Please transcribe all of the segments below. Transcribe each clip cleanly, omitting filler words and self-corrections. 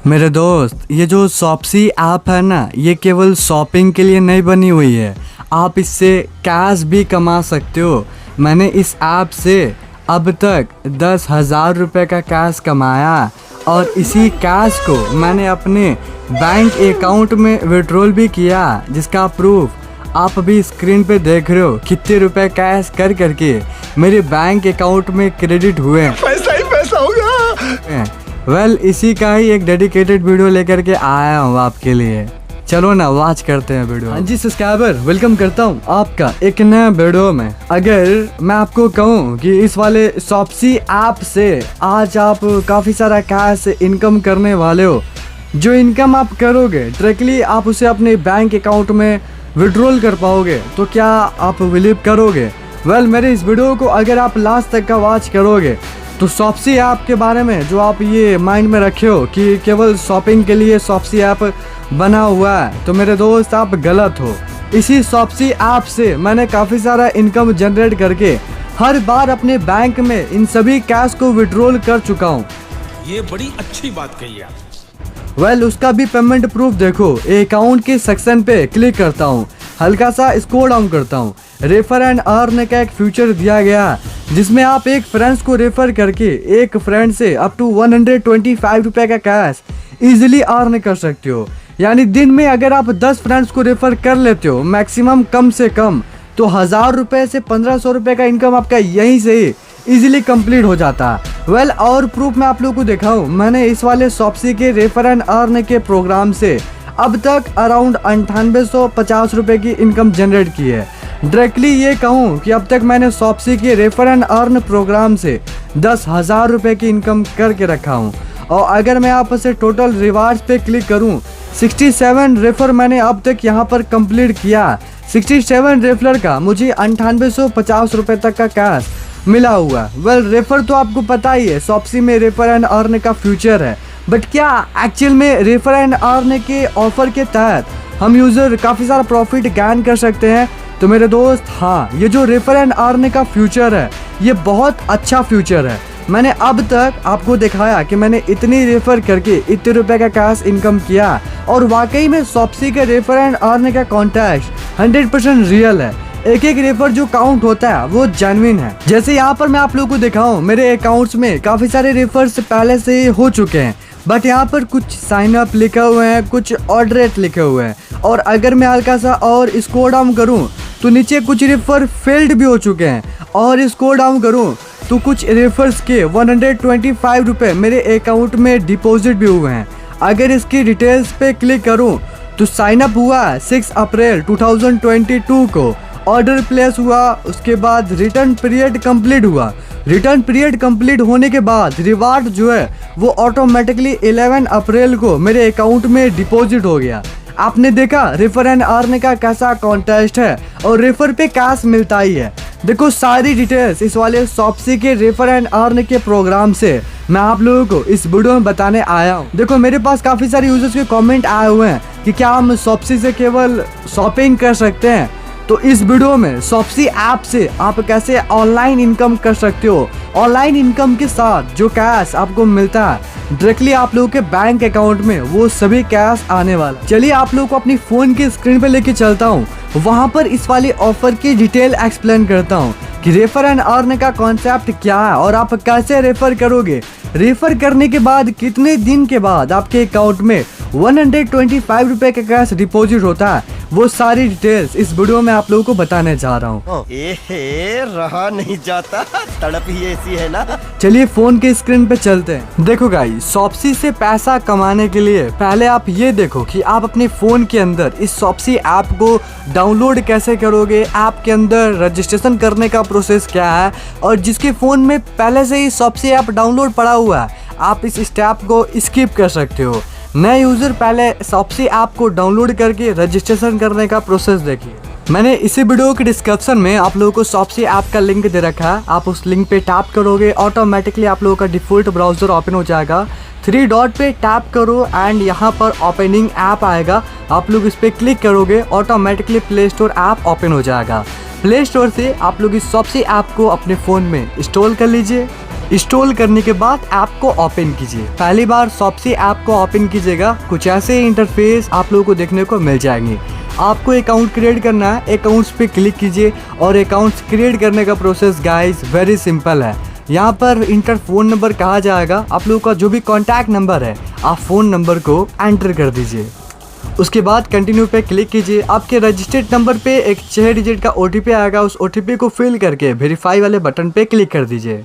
मेरे दोस्त, ये जो शॉप्सी ऐप है ना, ये केवल शॉपिंग के लिए नहीं बनी हुई है। आप इससे कैश भी कमा सकते हो। मैंने इस ऐप से अब तक 10,000 रुपये का कैश कमाया और इसी कैश को मैंने अपने बैंक अकाउंट में विड्रॉल भी किया, जिसका प्रूफ आप अभी स्क्रीन पे देख रहे हो। कितने रुपए कैश कर करके मेरे बैंक अकाउंट में क्रेडिट हुए। पैसा ही पैसा होगा। वेल, इसी का ही एक डेडिकेटेड वीडियो लेकर के आया हूँ आपके लिए। चलो ना वॉच करते हैं वीडियो। हाँ जी सब्सक्राइबर, वेलकम करता हूँ आपका एक नया वीडियो में। अगर मैं आपको कहूँ कि इस वाले शॉप्सी ऐप से आज आप काफ़ी सारा कैश इनकम करने वाले हो, जो इनकम आप करोगे डायरेक्टली आप उसे अपने बैंक अकाउंट में विड्रॉल कर पाओगे, तो क्या आप बिलीव करोगे? वेल, मेरे इस वीडियो को अगर आप लास्ट तक का वॉच करोगे तो शॉप्सी ऐप के बारे में जो आप ये माइंड में रखे हो कि केवल शॉपिंग के लिए शॉप्सी ऐप बना हुआ है, तो मेरे दोस्त आप गलत हो। इसी शॉप्सी ऐप से मैंने काफ़ी सारा इनकम जनरेट करके हर बार अपने बैंक में इन सभी कैश को विड्रॉल कर चुका हूँ। ये बड़ी अच्छी बात कही आप। वेल, उसका भी पेमेंट प्रूफ देखो। अकाउंट के सेक्शन पे क्लिक करता हूँ, हल्का सा स्क्रॉल डाउन करता हूँ। रेफर एंड अर्न का एक फीचर दिया गया जिसमें आप एक फ्रेंड्स को रेफर करके एक फ्रेंड से अप टू 125 रुपये का कैश इजीली अर्न कर सकते हो। यानी दिन में अगर आप 10 फ्रेंड्स को रेफर कर लेते हो, मैक्सिमम कम से कम, तो 1000 रुपये से 1500 रुपये का इनकम आपका यहीं से ही इजीली कंप्लीट हो जाता है। वेल, और प्रूफ मैं आप लोगों को दिखाऊं, मैंने इस वाले शॉप्सी के रेफर एंड अर्न के प्रोग्राम से अब तक अराउंड 9850 रुपये की इनकम जनरेट की है। डायरेक्टली ये कहूँ कि अब तक मैंने शॉप्सी के रेफर एंड अर्न प्रोग्राम से 10,000 रुपये की इनकम करके रखा हूँ। और अगर मैं आप से टोटल रिवार्ड्स पे क्लिक करूँ, 67 रेफर मैंने अब तक यहाँ पर कंप्लीट किया। 67 रेफर का मुझे 9850 रुपये तक का कैश मिला हुआ। वेल, रेफर तो आपको पता ही है, शॉप्सी में रेफर एंड अर्न का फ्यूचर है। बट क्या एक्चुअल में रेफर एंड अर्न के ऑफर के तहत हम यूज़र काफ़ी सारा प्रॉफिट गेन कर सकते हैं? तो मेरे दोस्त, हाँ, ये जो रेफर एंड अर्न का फ्यूचर है, ये बहुत अच्छा फ्यूचर है। मैंने अब तक आपको दिखाया कि मैंने इतनी रेफर करके इतने रुपए का कैश इनकम किया, और वाकई में शॉप्सी के रेफर एंड अर्न का कॉन्टेक्ट 100% रियल है। एक एक रेफर जो काउंट होता है वो जेन्युइन है। जैसे यहाँ पर मैं आप लोगों को दिखाऊं, मेरे अकाउंट्स में काफ़ी सारे रेफर्स पहले से ही हो चुके हैं, बट यहाँ पर कुछ साइन अप लिखे हुए हैं, कुछ ऑर्डर रेट लिखे हुए हैं। और अगर मैं हल्का सा और स्क्रॉल डाउन करूँ तो नीचे कुछ रेफर फेल्ड भी हो चुके हैं, और स्क्रॉल डाउन करूँ तो कुछ रेफर्स के 125 रुपये मेरे अकाउंट में डिपॉजिट भी हुए हैं। अगर इसकी डिटेल्स पे क्लिक करूँ तो साइन अप हुआ 6 अप्रैल 2022 को, ऑर्डर प्लेस हुआ, उसके बाद रिटर्न पीरियड कंप्लीट हुआ। रिटर्न पीरियड कंप्लीट होने के बाद रिवार्ड जो है वो ऑटोमेटिकली 11 अप्रैल को मेरे अकाउंट में डिपॉजिट हो गया। आपने देखा रेफर एंड अर्न का कैसा कॉन्टेस्ट है, और रेफर पे कैश मिलता ही है। देखो, सारी डिटेल्स इस वाले शॉप्सी के रेफर एंड अर्न के प्रोग्राम से मैं आप लोगों को इस वीडियो में बताने आया हूँ। देखो, मेरे पास काफ़ी सारे यूजर्स के कमेंट आए हुए हैं कि क्या हम शॉप्सी से केवल शॉपिंग कर सकते हैं। तो इस वीडियो में शॉप्सी ऐप से आप कैसे ऑनलाइन इनकम कर सकते हो। ऑनलाइन इनकम के साथ जो कैश आपको मिलता है डायरेक्टली आप लोगों के बैंक अकाउंट में, वो सभी कैश आने वाला। चलिए आप लोगों को अपनी फ़ोन की स्क्रीन पे लेके चलता हूँ, वहाँ पर इस वाले ऑफर की डिटेल एक्सप्लेन करता हूँ कि रेफर एंड अर्न का कॉन्सेप्ट क्या है और आप कैसे रेफर करोगे। रेफर करने के बाद कितने दिन के बाद आपके अकाउंट में 125 रुपये का कैश डिपॉजिट होता है, वो सारी डिटेल्स इस वीडियो में आप लोगों को बताने जा रहा हूँ। रहा नहीं जाता, तड़प ही ऐसी है ना। चलिए फोन के स्क्रीन पे चलते हैं। देखो गाइस, शॉप्सी से पैसा कमाने के लिए पहले आप ये देखो कि आप अपने फोन के अंदर इस शॉप्सी ऐप को डाउनलोड कैसे करोगे। ऐप के अंदर रजिस्ट्रेशन करने का प्रोसेस क्या है, और जिसके फोन में पहले से ही शॉप्सी ऐप डाउनलोड पड़ा हुआ है, आप इस स्टेप को स्किप कर सकते हो। नए यूज़र पहले शॉप्सी ऐप को डाउनलोड करके रजिस्ट्रेशन करने का प्रोसेस देखिए। मैंने इसी वीडियो के डिस्क्रिप्शन में आप लोगों को शॉप्सी ऐप का लिंक दे रखा है। आप उस लिंक पे टैप करोगे, ऑटोमेटिकली आप लोगों का डिफ़ॉल्ट ब्राउज़र ओपन हो जाएगा। 3 डॉट पे टैप करो एंड यहाँ पर ओपनिंग ऐप आएगा, आप लोग इस पर क्लिक करोगे, automatically play store app open हो जाएगा। प्ले स्टोर से आप लोग इस शॉप्सी ऐप को अपने फ़ोन में इंस्टॉल कर लीजिए। इंस्टॉल करने के बाद ऐप को ओपन कीजिए। पहली बार शॉप्सी ऐप को ओपन कीजिएगा, कुछ ऐसे इंटरफेस आप लोगों को देखने को मिल जाएंगे। आपको अकाउंट क्रिएट करना है, अकाउंट्स पे क्लिक कीजिए और अकाउंट्स क्रिएट करने का प्रोसेस गाइस वेरी सिंपल है। यहाँ पर इंटर फ़ोन नंबर कहा जाएगा, आप लोगों का जो भी कॉन्टैक्ट नंबर है आप फ़ोन नंबर को एंटर कर दीजिए। उसके बाद कंटिन्यू पे क्लिक कीजिए। आपके रजिस्टर्ड नंबर पे एक 6 डिजिट का OTP आएगा, उस OTP को फिल करके वेरीफाई वाले बटन पे क्लिक कर दीजिए।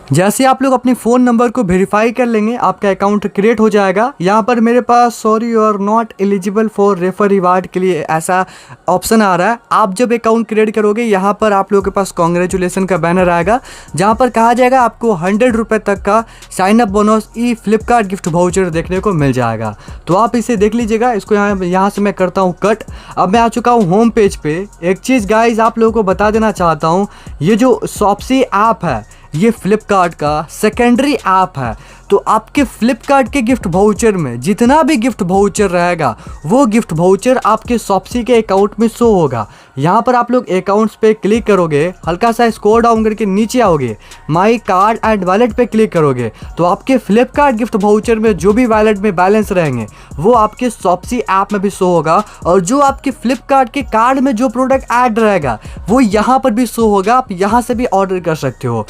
जैसे आप लोग अपने फ़ोन नंबर को वेरीफाई कर लेंगे आपका अकाउंट क्रिएट हो जाएगा। यहाँ पर मेरे पास sorry you are not eligible for refer reward के लिए ऐसा ऑप्शन आ रहा है। आप जब अकाउंट क्रिएट करोगे यहाँ पर आप लोगों के पास कॉन्ग्रेचुलेसन का बैनर आएगा, जहाँ पर कहा जाएगा आपको 100 रुपये तक का साइन अप बोनस ई फ्लिपकार्ट गिफ्ट वाउचर देखने को मिल जाएगा। तो आप इसे देख लीजिएगा। इसको यहाँ से मैं करता हूँ कट। अब मैं आ चुका हूँ होम पेज पे। एक चीज़ गाइज आप लोगों को बता देना चाहता हूँ, ये जो शॉप्सी ऐप है ये फ्लिपकार्ट का सेकेंडरी ऐप है। तो आपके फ्लिपकार्ट के गिफ्ट वाउचर में जितना भी गिफ्ट वाउचर रहेगा वो गिफ्ट वाउचर आपके शॉप्सी के अकाउंट में शो होगा। यहाँ पर आप लोग अकाउंट्स पे क्लिक करोगे, हल्का सा स्क्रॉल डाउन करके नीचे आओगे, माई कार्ड एंड वॉलेट पे क्लिक करोगे तो आपके फ्लिपकार्ट गिफ्ट वाउचर में जो भी वॉलेट में बैलेंस रहेंगे वो आपके शॉप्सी ऐप में भी शो होगा। और जो आपके फ्लिपकार्ट के कार्ड में जो प्रोडक्ट ऐड रहेगा वो यहाँ पर भी शो होगा, आप यहाँ से भी ऑर्डर कर सकते हो।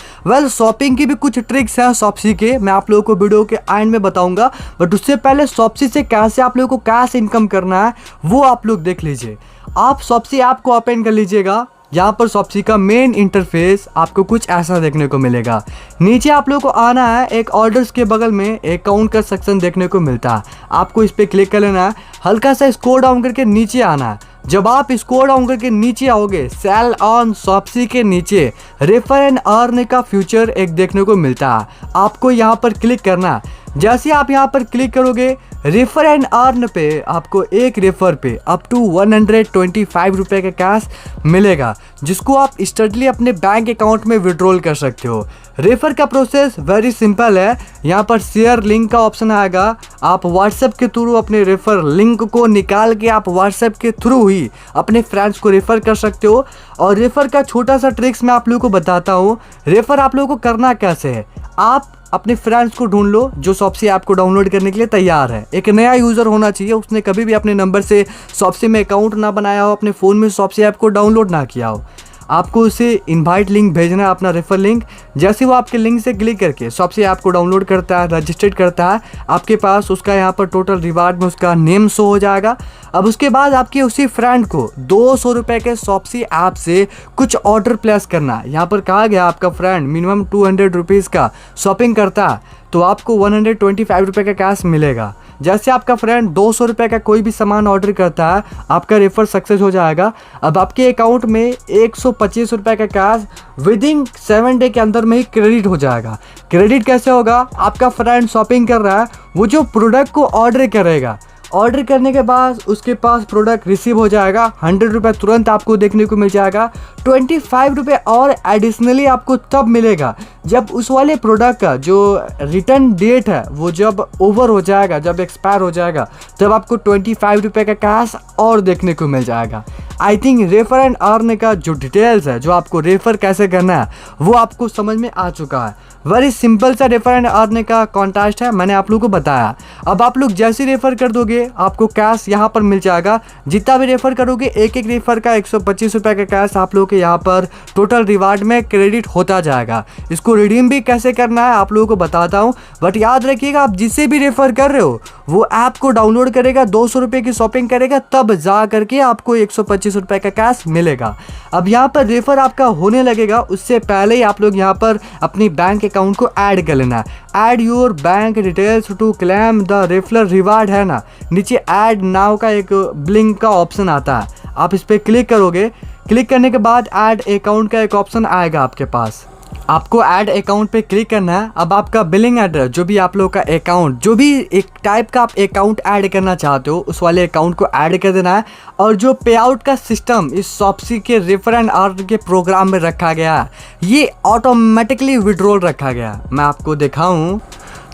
शॉपिंग की भी कुछ ट्रिक्स हैं शॉप्सी के, मैं आप लोगों को वीडियो के एंड में बताऊंगा। बट उससे पहले शॉप्सी से कैसे आप लोगों को कैश इनकम करना है वो आप लोग देख लीजिए। आप शॉप्सी ऐप को ओपन कर लीजिएगा। यहाँ पर शॉप्सी का मेन इंटरफेस आपको कुछ ऐसा देखने को मिलेगा। नीचे आप लोगों को आना है, एक ऑर्डर्स के बगल में अकाउंट का सेक्शन देखने को मिलता है, आपको इस पर क्लिक कर लेना है। हल्का सा स्क्रॉल डाउन करके नीचे आना है। जब आप स्क्रॉल डाउन करके नीचे आओगे सेल ऑन शॉप्सी के नीचे रेफर एंड अर्न का फ्यूचर एक देखने को मिलता है, आपको यहाँ पर क्लिक करना है। जैसे आप यहाँ पर क्लिक करोगे रेफर एंड अर्न पे आपको एक रेफर पे अप टू 125 रुपये का कैश मिलेगा, जिसको आप इंस्टेंटली अपने बैंक अकाउंट में विड्रॉल कर सकते हो। रेफर का प्रोसेस वेरी सिंपल है। यहाँ पर शेयर लिंक का ऑप्शन आएगा, आप व्हाट्सएप के थ्रू अपने रेफर लिंक को निकाल के आप व्हाट्सएप के थ्रू ही अपने फ्रेंड्स को रेफर कर सकते हो। और रेफर का छोटा सा ट्रिक्स मैं आप लोगों को बताता हूँ। रेफर आप लोगों को करना कैसे है, आप अपने फ्रेंड्स को ढूंढ लो जो शॉप्सी ऐप को डाउनलोड करने के लिए तैयार है। एक नया यूज़र होना चाहिए, उसने कभी भी अपने नंबर से शॉप्सी में अकाउंट ना बनाया हो, अपने फ़ोन में शॉप्सी ऐप को डाउनलोड ना किया हो। आपको उसे इनवाइट लिंक भेजना है, अपना रेफर लिंक। जैसे वो आपके लिंक से क्लिक करके शॉप्सी ऐप को डाउनलोड करता है, रजिस्टर्ड करता है, आपके पास उसका यहाँ पर टोटल रिवार्ड में उसका नेम शो हो जाएगा। अब उसके बाद आपके उसी फ्रेंड को 200 रुपये के शॉप्सी ऐप से कुछ ऑर्डर प्लेस करना है। यहाँ पर कहा गया आपका फ्रेंड मिनिमम 200 रुपीज़ का शॉपिंग करता है तो आपको 125 रुपये का कैश मिलेगा। जैसे आपका फ्रेंड 200 रुपये का कोई भी सामान ऑर्डर करता है आपका रेफर सक्सेस हो जाएगा। अब आपके अकाउंट में 125 रुपये का कैश विदिन 7 डे के अंदर में ही क्रेडिट हो जाएगा। क्रेडिट कैसे होगा, आपका फ्रेंड शॉपिंग कर रहा है, वो जो प्रोडक्ट को ऑर्डर करेगा, ऑर्डर करने के बाद उसके पास प्रोडक्ट रिसीव हो जाएगा, 100 रुपये तुरंत आपको देखने को मिल जाएगा। 25 रुपये और एडिशनली आपको तब मिलेगा जब उस वाले प्रोडक्ट का जो रिटर्न डेट है वो जब ओवर हो जाएगा, जब एक्सपायर हो जाएगा, तब आपको 25 रुपये का कैश और देखने को मिल जाएगा। I think refer and earn का जो डिटेल्स है, जो आपको रेफर कैसे करना है वो आपको समझ में आ चुका है। वेरी सिंपल सा रेफर एंड अर्न का कॉन्टेस्ट है, मैंने आप लोगों को बताया। अब आप लोग जैसे रेफर कर दोगे आपको कैश यहाँ पर मिल जाएगा। जितना भी रेफर करोगे एक एक रेफर का 125 रुपये का कैश आप लोगों के यहाँ पर टोटल रिवार्ड में क्रेडिट होता जाएगा। इसको रिडीम भी कैसे करना है आप लोगों को बताता हूँ, बट याद रखिएगा आप जिसे भी रेफर कर रहे हो वो ऐप को डाउनलोड करेगा, 200 रुपये की शॉपिंग करेगा, तब जा करके आपको 125 रुपये का कैश मिलेगा। अब यहाँ पर रेफर आपका होने लगेगा, उससे पहले ही आप लोग यहाँ पर अपनी बैंक अकाउंट को ऐड कर लेना। Add your bank details to claim the referral reward है ना, नीचे ऐड नाउ का एक ब्लिंक का ऑप्शन आता है, आप इस पर क्लिक करोगे। क्लिक करने के बाद ऐड अकाउंट का एक ऑप्शन आएगा आपके पास, आपको ऐड अकाउंट पे क्लिक करना है। अब आपका बिलिंग एड्रेस, जो भी आप लोग का अकाउंट, जो भी एक टाइप का आप अकाउंट ऐड करना चाहते हो उस वाले अकाउंट को ऐड कर देना है। और जो पे आउट का सिस्टम इस शॉप्सी के रेफर एंड अर्न के प्रोग्राम में रखा गया है, ये ऑटोमेटिकली विड्रॉल रखा गया। मैं आपको दिखाऊं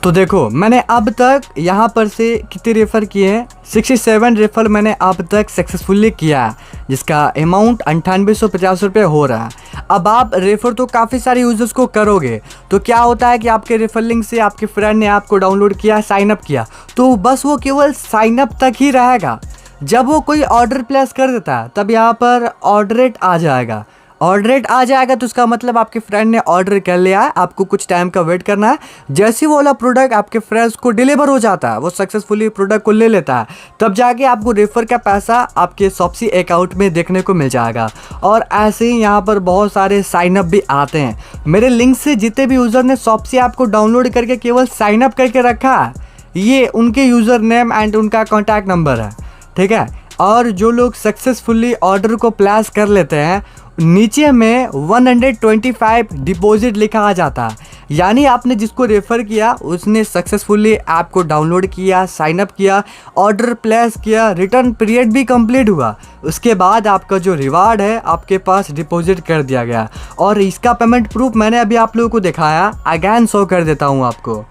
तो देखो, मैंने अब तक यहाँ पर से कितने रेफ़र किए हैं, 67 रेफ़र मैंने अब तक सक्सेसफुली किया है, जिसका अमाउंट 9850 रुपये हो रहा है। अब आप रेफ़र तो काफ़ी सारे यूज़र्स को करोगे, तो क्या होता है कि आपके रेफर लिंक से आपके फ्रेंड ने ऐप को डाउनलोड किया, साइन अप किया, तो बस वो केवल साइन अप तक ही रहेगा। जब वो कोई ऑर्डर प्लेस कर देता है तब यहाँ पर ऑर्डर रेट आ जाएगा। ऑर्डर रेट आ जाएगा तो उसका मतलब आपके फ्रेंड ने ऑर्डर कर लिया है, आपको कुछ टाइम का वेट करना है। जैसे वो वाला प्रोडक्ट आपके फ्रेंड्स को डिलीवर हो जाता है, वो सक्सेसफुली प्रोडक्ट को ले लेता है, तब जाके आपको रेफर का पैसा आपके शॉप्सी अकाउंट में देखने को मिल जाएगा। और ऐसे ही यहाँ पर बहुत सारे साइन अप भी आते हैं। मेरे लिंक से जितने भी यूज़र ने शॉप्सी ऐप को डाउनलोड करके केवल साइन अप करके रखा है, ये उनके यूज़र नेम एंड उनका कॉन्टैक्ट नंबर है, ठीक है। और जो लोग सक्सेसफुली ऑर्डर को प्लेस कर लेते हैं, नीचे में 125 डिपॉजिट लिखा आ जाता है, यानी आपने जिसको रेफ़र किया उसने सक्सेसफुली ऐप को डाउनलोड किया, साइन अप किया, ऑर्डर प्लेस किया, रिटर्न पीरियड भी कंप्लीट हुआ, उसके बाद आपका जो रिवार्ड है आपके पास डिपॉजिट कर दिया गया। और इसका पेमेंट प्रूफ मैंने अभी आप लोगों को दिखाया, अगेन शो कर देता हूँ आपको।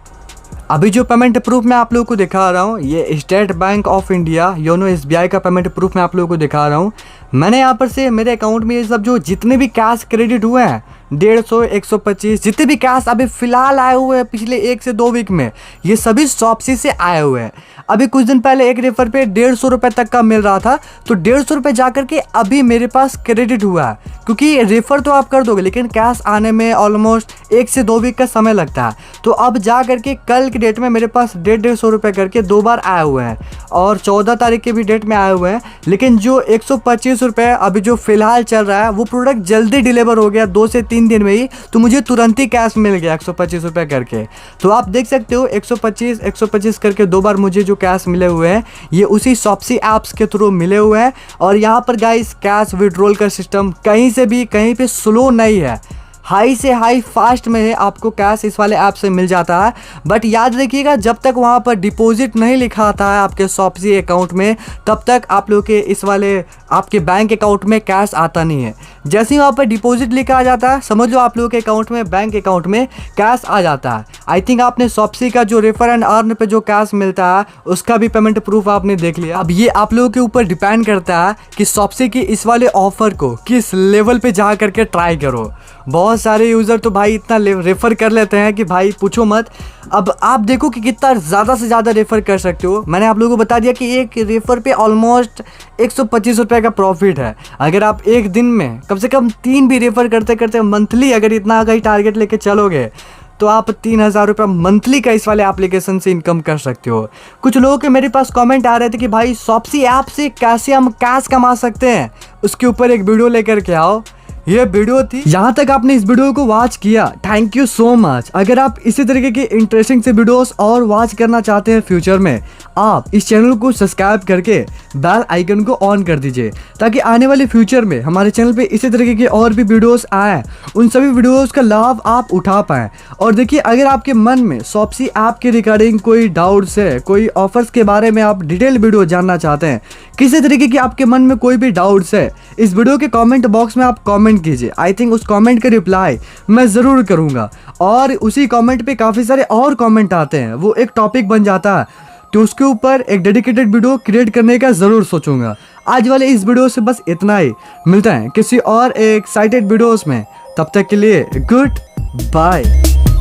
अभी जो पेमेंट प्रूफ मैं आप लोगों को दिखा रहा हूँ, ये state bank of India YONO SBI का पेमेंट प्रूफ मैं आप लोगों को दिखा रहा हूँ। मैंने यहाँ पर से मेरे अकाउंट में ये सब जो जितने भी कैश क्रेडिट हुए हैं, 150, 125 जितने भी कैश अभी फ़िलहाल आए हुए हैं पिछले 1 से 2 वीक में, ये सभी शॉप्सी से आए हुए हैं। अभी कुछ दिन पहले एक रेफर पे 150 रुपये तक का मिल रहा था, तो 150 रुपये जा कर के अभी मेरे पास क्रेडिट हुआ है। क्योंकि रेफ़र तो आप कर दोगे लेकिन कैश आने में ऑलमोस्ट 1 से 2 वीक का समय लगता है। तो अब जा करके कल की डेट में मेरे पास 150 रुपये करके 2 बार आए हुए हैं, और 14 तारीख के भी डेट में आए हुए हैं। लेकिन जो 125 रुपये अभी जो फ़िलहाल चल रहा है, वो प्रोडक्ट जल्दी डिलीवर हो गया 2 से 3 दिन में ही, तो मुझे तुरंत ही कैश मिल गया 125 रुपये करके। तो आप देख सकते हो 125 करके 2 बार मुझे जो कैश मिले हुए हैं, ये उसी शॉप्सी ऐप्स के थ्रू मिले हुए हैं। और यहाँ पर गाइस कैश विड्रॉल का सिस्टम कहीं से भी कहीं पे स्लो नहीं है, हाई से हाई फास्ट में है, आपको कैश इस वाले ऐप से मिल जाता है। बट याद रखिएगा, जब तक वहाँ पर डिपॉजिट नहीं लिखा आता है आपके शॉप्सी अकाउंट में, तब तक आप लोग के इस वाले आपके बैंक अकाउंट में कैश आता नहीं है। जैसे ही वहाँ पर डिपॉजिट लिखा आ जाता है, समझ लो आप लोगों के अकाउंट में, बैंक अकाउंट में कैश आ जाता है। आई थिंक आपने शॉप्सी का जो रेफर एंड अर्न पे जो कैश मिलता है उसका भी पेमेंट प्रूफ आपने देख लिया। अब ये आप लोगों के ऊपर डिपेंड करता है कि शॉप्सी की इस वाले ऑफर को किस लेवल पे जा करके ट्राई करो। बहुत सारे यूज़र तो भाई इतना रेफ़र कर लेते हैं कि भाई पूछो मत। अब आप देखो कि कितना ज़्यादा से ज़्यादा रेफ़र कर सकते हो। मैंने आप लोगों को बता दिया कि एक रेफ़र पे ऑलमोस्ट 125 रुपये का प्रॉफिट है। अगर आप एक दिन में कम से कम 3 भी रेफ़र करते करते मंथली अगर इतना कहीं टारगेट लेके चलोगे, तो आप 3000 रुपये मंथली का इस वाले एप्लीकेशन से इनकम कर सकते हो। कुछ लोगों के मेरे पास कमेंट आ रहे थे कि भाई शॉप्सी ऐप से कैसे हम कैश कमा सकते हैं, उसके ऊपर एक वीडियो लेकर के आओ। ये वीडियो थी। यहाँ तक आपने इस वीडियो को वॉच किया, थैंक यू सो मच। अगर आप इसी तरीके के इंटरेस्टिंग से वीडियोस और वॉच करना चाहते हैं फ्यूचर में, आप इस चैनल को सब्सक्राइब करके बेल आइकन को ऑन कर दीजिए, ताकि आने वाले फ्यूचर में हमारे चैनल पे इसी तरीके के और भी वीडियोस आए, उन सभी वीडियोस का लाभ आप उठा पाएँ। और देखिए, अगर आपके मन में शॉप्सी ऐप के रिगार्डिंग कोई डाउट्स है, कोई ऑफर्स के बारे में आप डिटेल वीडियो जानना चाहते हैं, किसी तरीके की आपके मन में कोई भी डाउट्स है, इस वीडियो के कमेंट बॉक्स में आप कमेंट कीजिए। आई थिंक उस कमेंट का रिप्लाई मैं ज़रूर करूँगा। और उसी कमेंट पे काफ़ी सारे और कमेंट आते हैं, वो एक टॉपिक बन जाता है, तो उसके ऊपर एक डेडिकेटेड वीडियो क्रिएट करने का ज़रूर सोचूंगा। आज वाले इस वीडियो से बस इतना ही, मिलता है किसी और एक्साइटेड वीडियोस में। तब तक के लिए गुड बाय।